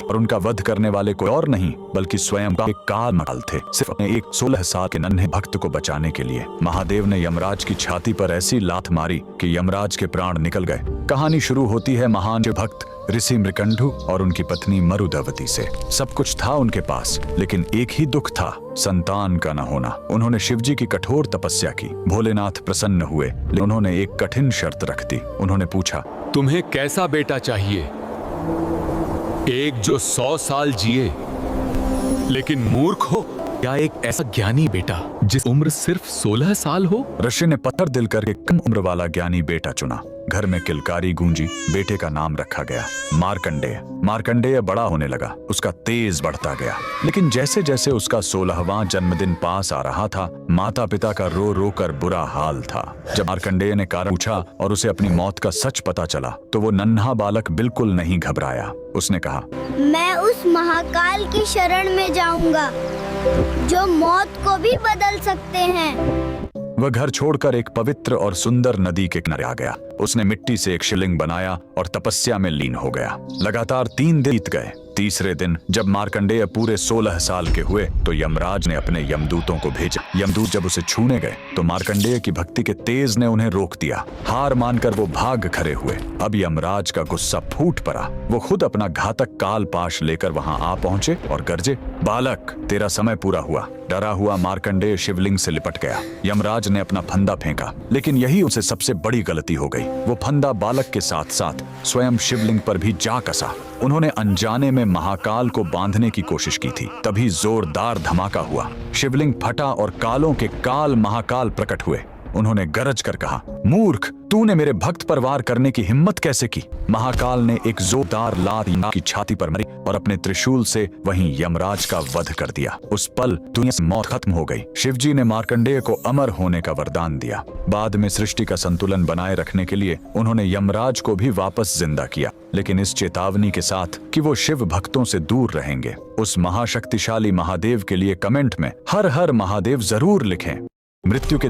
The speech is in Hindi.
और उनका वध करने वाले कोई और नहीं बल्कि स्वयं का एक काल थे। सिर्फ अपने एक 16 साल के नन्हे भक्त को बचाने के लिए महादेव ने यमराज की छाती पर ऐसी लात मारी कि यमराज के प्राण निकल गए। कहानी शुरू होती है महान भक्त ऋषि मृकंडु और उनकी पत्नी मरुदवती से। सब कुछ था उनके पास, लेकिन एक ही दुख था, संतान का न होना। उन्होंने शिवजी की कठोर तपस्या की। भोलेनाथ प्रसन्न हुए, लेकिन उन्होंने एक कठिन शर्त रख दी। उन्होंने पूछा, तुम्हें कैसा बेटा चाहिए? एक जो 100 साल जिए लेकिन मूर्ख हो, या एक ऐसा ज्ञानी बेटा जिस उम्र सिर्फ 16 साल हो? ऋषि ने पत्थर दिल करके कम उम्र वाला ज्ञानी बेटा चुना। घर में किलकारी गूंजी। बेटे का नाम रखा गया मार्कंडेय। मार्कंडेय बड़ा होने लगा, उसका तेज बढ़ता गया। लेकिन जैसे जैसे उसका 16वां जन्मदिन पास आ रहा था, माता पिता का रो रो कर बुरा हाल था। जब मार्कंडेय ने कारण पूछा और उसे अपनी मौत का सच पता चला, तो वो नन्हा बालक बिल्कुल नहीं घबराया। उसने कहा, मैं उस महाकाल की शरण में जाऊंगा जो मौत को भी बदल सकते हैं। वह घर छोड़कर एक पवित्र और सुंदर नदी के किनारे आ गया। उसने मिट्टी से एक शिवलिंग बनाया और तपस्या में लीन हो गया। लगातार 3 दिन बीत गए। तीसरे दिन जब मार्कंडेय पूरे 16 साल के हुए तो यमराज ने अपने यमदूतों को भेजा। यमदूत जब उसे छूने गए तो मार्कंडेय की भक्ति के तेज ने उन्हें रोक दिया। हार मानकर वो भाग खड़े हुए। अब यमराज का गुस्सा फूट पड़ा। वो खुद अपना घातक काल पाश लेकर वहां आ पहुंचे और गरजे, बालक, तेरा समय पूरा हुआ। डरा हुआ मार्कंडेय शिवलिंग से लिपट गया। यमराज ने अपना फंदा फेंका, लेकिन यही उसे सबसे बड़ी गलती हो गई। वो फंदा बालक के साथ साथ स्वयं शिवलिंग पर भी जा कसा। उन्होंने अनजाने में महाकाल को बांधने की कोशिश की थी। तभी जोरदार धमाका हुआ। शिवलिंग फटा और कालों के काल महाकाल प्रकट हुए। उन्होंने गरज कर कहा, मूर्ख, तूने मेरे भक्त पर वार करने की हिम्मत कैसे की? महाकाल ने एक जोरदार लात की छाती पर मारी और अपने त्रिशूल से वहीं यमराज का वध कर दिया। उस पल दुनिया से मौत खत्म हो गई। शिवजी ने मार्कंडेय को अमर होने का वरदान दिया। बाद में सृष्टि का संतुलन बनाए रखने के लिए उन्होंने यमराज को भी वापस जिंदा किया, लेकिन इस चेतावनी के साथ कि वो शिव भक्तों से दूर रहेंगे। उस महाशक्तिशाली महादेव के लिए कमेंट में हर हर महादेव जरूर लिखें। मृत्यु के